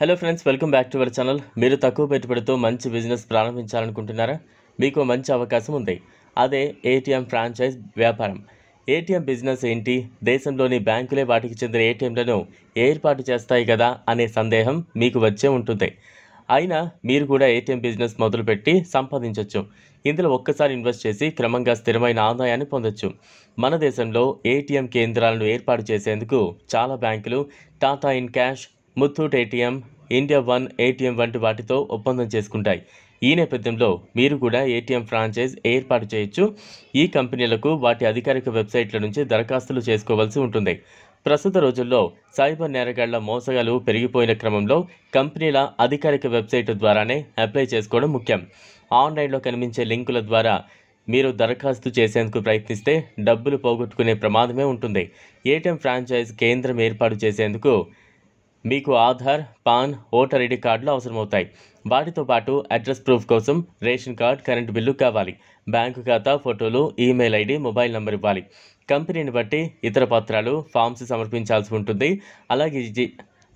Hello friends, welcome back to our channel. మీరు తక్కువ పెట్టుబడితో మంచి బిజినెస్ ప్రారంభించాలనుకుంటున్నారా? మీకు మంచి అవకాశం ఉంది. అదే ఏటీఎం ఫ్రాంచైజ్ వ్యాపారం. ఏటీఎం బిజినెస్ ఏంటి? దేశంలోని బ్యాంకులే వాటికి చెందిన ఏటీఎంలను ఏర్పాటు చేస్తాయి కదా అనే సందేహం మీకు వచ్చే ఉంటుంది. అయినా మీరు కూడా ఏటీఎం బిజినెస్ మొదలుపెట్టి సంపాదించవచ్చు. ఇందులో ఒక్కసారి ఇన్వెస్ట్ చేసి క్రమంగా స్థిరమైన ఆదాయాన్ని పొందొచ్చు. మన దేశంలో ఏటీఎం కేంద్రాలను ఏర్పాటు చేసేందుకు చాలా బ్యాంకులు Tata in cash, Muthoot ATM, India one ATM వంటి వాటితో ఒప్పందం చేసుకుంటాయి. ఈ నేపథ్యంలో మీరు కూడా ఏటీఎం ఫ్రాంచైజ్ ఏర్పాటు చేయొచ్చు. ఈ కంపెనీలకు వాటి అధికారిక వెబ్సైట్ల నుంచి దరఖాస్తులు చేసుకోవాల్సి ఉంటుంది. ప్రస్తుత రోజుల్లో సైబర్ నేరగాళ్ల మోసగాలు పెరిగిపోయిన క్రమంలో కంపెనీల అధికారిక వెబ్సైట్ ద్వారానే అప్లై చేసుకోవడం ముఖ్యం. ఆన్లైన్లో కనిపించే లింకుల ద్వారా మీరు దరఖాస్తు చేసేందుకు ప్రయత్నిస్తే డబ్బులు పోగొట్టుకునే ప్రమాదమే ఉంటుంది. ఏటీఎం ఫ్రాంచైజ్ కేంద్రం ఏర్పాటు చేసేందుకు మీకు ఆధార్, పాన్, ఓటర్ ఐడి కార్డులు అవసరమవుతాయి. వాటితో పాటు అడ్రస్ ప్రూఫ్ కోసం రేషన్ కార్డ్, కరెంటు బిల్లు కావాలి. బ్యాంకు ఖాతా ఫోటోలు, ఈమెయిల్ ఐడి, మొబైల్ నంబర్ ఇవ్వాలి. కంపెనీని బట్టి ఇతర పత్రాలు, ఫామ్స్ సమర్పించాల్సి ఉంటుంది.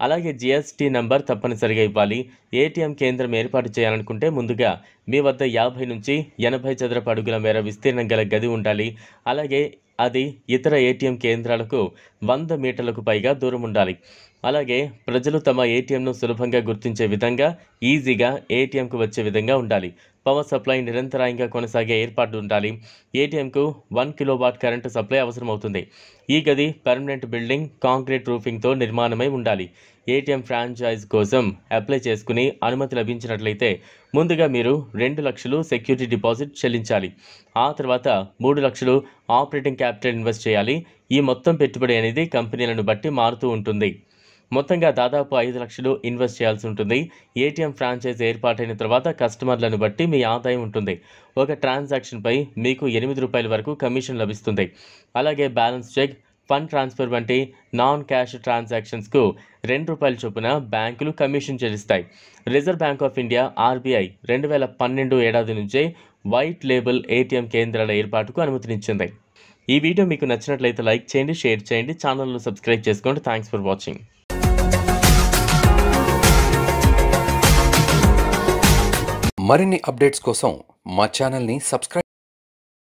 అలాగే జిఎస్టీ నంబర్ తప్పనిసరిగా ఇవ్వాలి. ఏటీఎం కేంద్రం ఏర్పాటు చేయాలనుకుంటే ముందుగా మీ వద్ద 50 నుంచి 80 చదరపు అడుగుల మేర విస్తీర్ణం గల గది ఉండాలి. అలాగే అది ఇతర ఏటీఎం కేంద్రాలకు 100 మీటర్లకు పైగా దూరం ఉండాలి. అలాగే ప్రజలు తమ ఏటీఎంను సులభంగా గుర్తించే విధంగా, ఈజీగా ఏటీఎంకు వచ్చే విధంగా ఉండాలి. పవర్ సప్లై నిరంతరాయంగా కొనసాగే ఏర్పాటు ఉండాలి. ఏటీఎంకు 1 కిలోవాట్ కరెంటు సప్లై అవసరమవుతుంది. ఈ గది పర్మనెంట్ బిల్డింగ్, కాంక్రీట్ రూఫింగ్తో నిర్మాణమై ఉండాలి. ఏటీఎం ఫ్రాంచైజ్ కోసం అప్లై చేసుకుని అనుమతి లభించినట్లయితే ముందుగా మీరు 2 లక్షలు సెక్యూరిటీ డిపాజిట్ చెల్లించాలి. ఆ తర్వాత 3 లక్షలు ఆపరేటింగ్ క్యాపిటల్ ఇన్వెస్ట్ చేయాలి. ఈ మొత్తం పెట్టుబడి అనేది కంపెనీలను బట్టి మారుతూ ఉంటుంది. మొత్తంగా దాదాపు 5 లక్షలు ఇన్వెస్ట్ చేయాల్సి ఉంటుంది. ఏటీఎం ఫ్రాంచైజ్ ఏర్పాటైన తర్వాత కస్టమర్లను బట్టి మీ ఆదాయం ఉంటుంది. ఒక ట్రాన్సాక్షన్పై మీకు ₹8 వరకు కమిషన్ లభిస్తుంది. అలాగే బ్యాలెన్స్ చెక్, ఫండ్ ట్రాన్స్ఫర్ వంటి నాన్ క్యాష్ ట్రాన్సాక్షన్స్కు ₹2 చొప్పున బ్యాంకులు కమిషన్ చెల్లిస్తాయి. Reserve bank of India RBI 2012 ఏడాది నుంచే వైట్ లేబుల్ ఏటీఎం కేంద్రాల ఏర్పాటుకు అనుమతినిచ్చింది. ఈ వీడియో మీకు నచ్చినట్లయితే లైక్ చేయండి, షేర్ చేయండి, ఛానల్ను సబ్స్క్రైబ్ చేసుకోండి. Thanks for watching. మరిన్ని అప్డేట్స్ కోసం మా ఛానల్ని సబ్స్క్రైబ్